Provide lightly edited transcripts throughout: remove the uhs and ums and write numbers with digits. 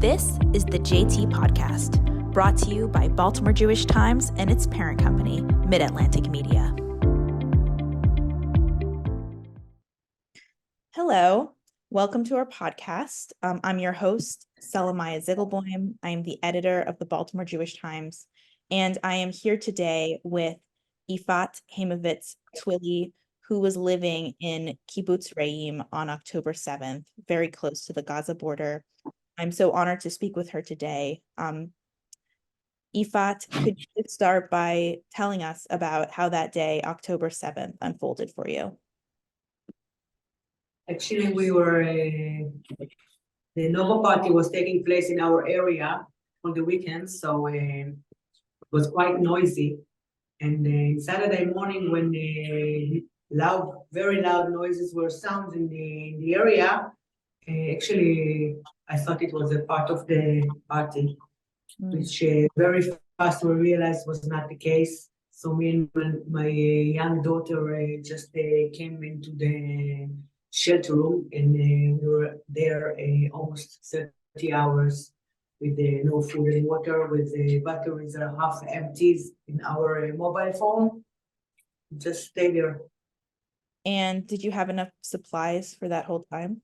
This is the JT Podcast, brought to you by Baltimore Jewish Times and its parent company, Mid-Atlantic Media. Hello, welcome to our podcast. I'm your host, Selamaya Ziegelboim. I am the editor of the Baltimore Jewish Times, and I am here today with Ifat Haimovitz Twilly, who was living in Kibbutz Re'im on October 7th, very close to the Gaza border. I'm so honored to speak with her today. Ifat, could you start by telling us about how that day, October 7th, unfolded for you? Actually, the Nova party was taking place in our area on the weekends, so it was quite noisy. And Saturday morning, when very loud noises were sounds in the area, actually, I thought it was a part of the party, which very fast we realized was not the case. So me and my young daughter just came into the shelter room, and we were there almost 30 hours with no food and water, with the batteries are half empty in our mobile phone. Just stay there. And did you have enough supplies for that whole time?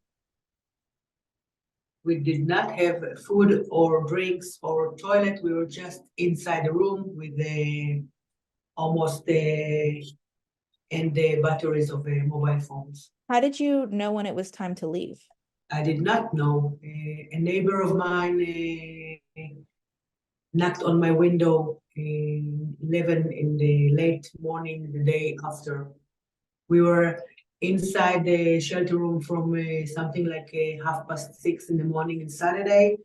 We did not have food or drinks or toilet. We were just inside the room with almost and the batteries of mobile phones. How did you know when it was time to leave? I did not know. A neighbor of mine knocked on my window 11 in the late morning, the day after. We were inside the shelter room from something like 6:30 in the morning on Saturday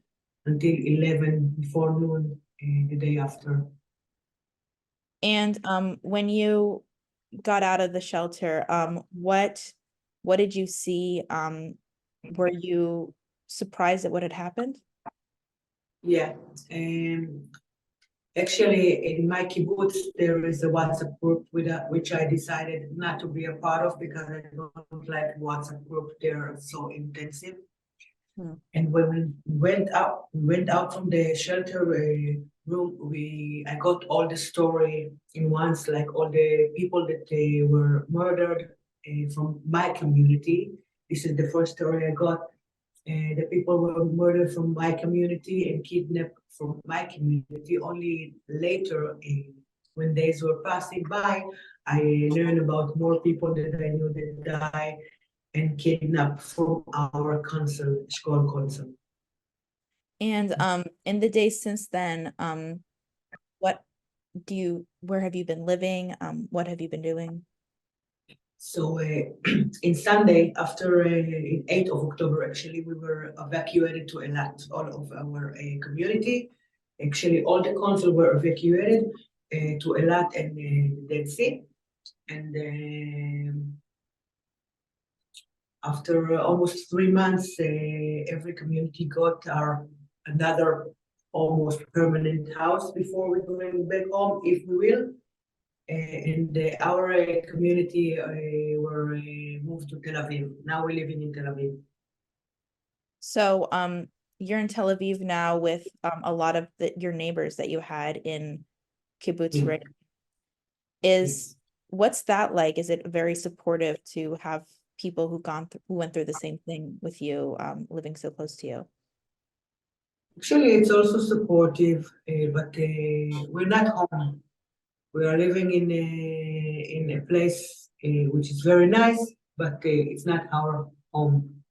until 11 before noon the day after. And when you got out of the shelter, what did you see? Were you surprised at what had happened? Yeah. Actually, in my kibbutz, there is a WhatsApp group which I decided not to be a part of because I don't like WhatsApp group. They're so intensive. And when we went out from the shelter room, I got all the story in once, like all the people that they were murdered from my community. This is the first story I got. The people were murdered from my community and kidnapped from my community. Only later, when days were passing by, I learned about more people that I knew that died and kidnapped from our council, Shkol Council. And in the days since then, where have you been living? What have you been doing? So in Sunday, after 8th of October, actually, we were evacuated to Eilat, all of our community. Actually, all the council were evacuated to Eilat and the Dead Sea. And after almost 3 months, every community got another almost permanent house before we going back home, if we will. And our community were moved to Tel Aviv. Now we're living in Tel Aviv. So you're in Tel Aviv now with a lot of your neighbors that you had in Kibbutz Re'im. What's that like? Is it very supportive to have people who went through the same thing with you, living so close to you? Actually, it's also supportive, but we're not home. We are living in a place which is very nice, but it's not our home.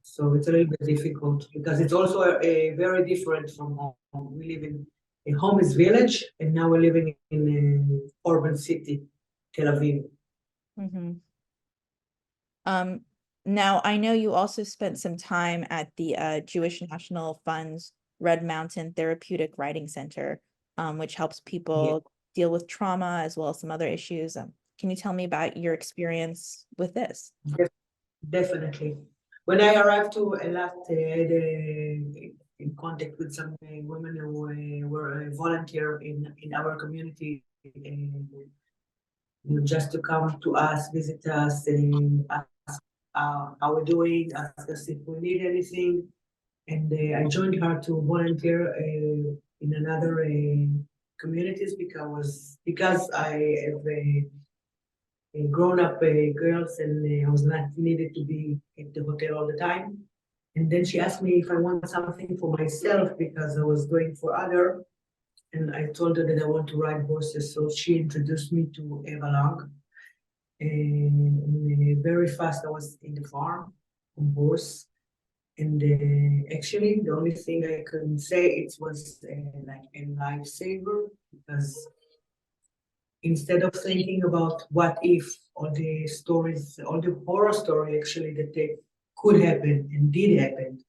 So it's a little bit difficult because it's also very different from home. We live in a home is village, and now we're living in an urban city, Tel Aviv. Now, I know you also spent some time at the Jewish National Fund's Red Mountain Therapeutic Writing Center, which helps people deal with trauma as well as some other issues. Can you tell me about your experience with this? Definitely. When I arrived to Eilat, I had in contact with some women who were volunteer in our community, just to come to us, visit us, and ask how we're doing, ask us if we need anything. And I joined her to volunteer in another communities because I have grown-up girls, and I was not needed to be at the hotel all the time. And then she asked me if I want something for myself because I was doing for other. And I told her that I want to ride horses. So she introduced me to Eva Lang. And very fast I was in the farm on horse. And actually, the only thing I can say it was like a lifesaver, because instead of thinking about what if, all the stories, all the horror story actually that they could happen and did happen,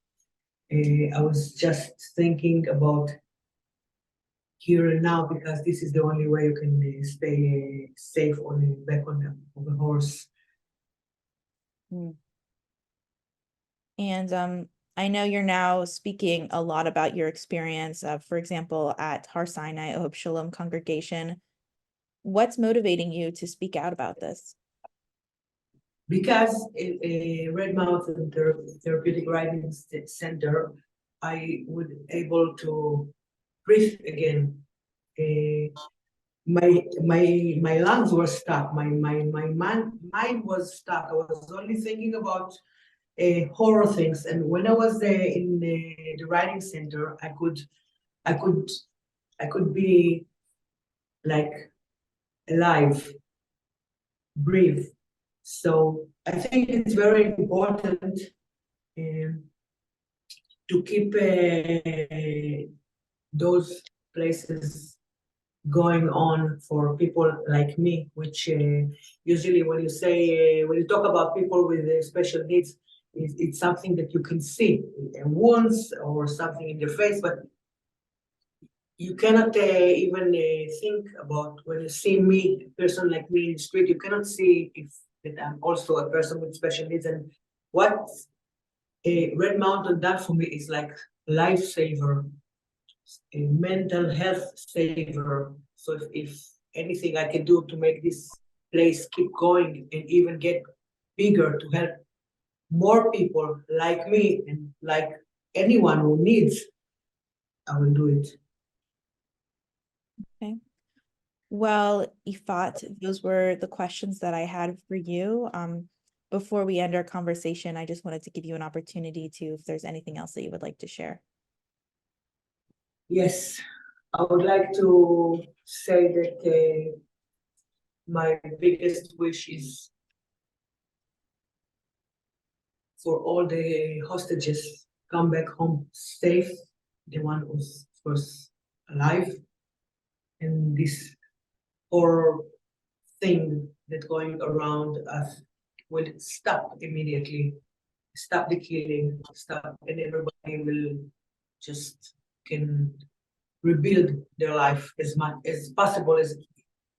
I was just thinking about here and now, because this is the only way you can stay safe on the back on the horse. Mm. And I know you're now speaking a lot about your experience, for example, at Har Sinai Ohab Shalom congregation. What's motivating you to speak out about this? Because in Red Mountain Therapeutic Riding Center, I would able to breathe again. My lungs were stuck. My mind was stuck. I was only thinking about horror things. And when I was in the riding center, I could be like alive, breathe. So I think it's very important to keep those places going on for people like me, which usually when you talk about people with special needs, it's something that you can see, wounds or something in their face, but you cannot even think about when you see me, a person like me in the street, you cannot see if that I'm also a person with special needs. And what Red Mountain done for me is like lifesaver, a mental health saver. So if anything I can do to make this place keep going and even get bigger to help more people like me and like anyone who needs, I will do it. Okay. Well, Ifat, those were the questions that I had for you. Before we end our conversation, I just wanted to give you an opportunity to, if there's anything else that you would like to share. Yes, I would like to say that my biggest wish is for all the hostages come back home safe, the one who's was alive, and this horror thing that going around us will stop immediately, stop the killing, stop, and everybody will just can rebuild their life as much as possible as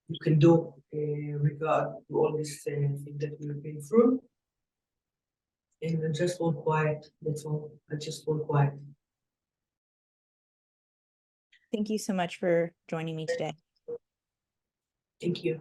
you can do regard to all this thing that we've been through. And I just want quiet. That's all. I just want quiet. Thank you so much for joining me today. Thank you.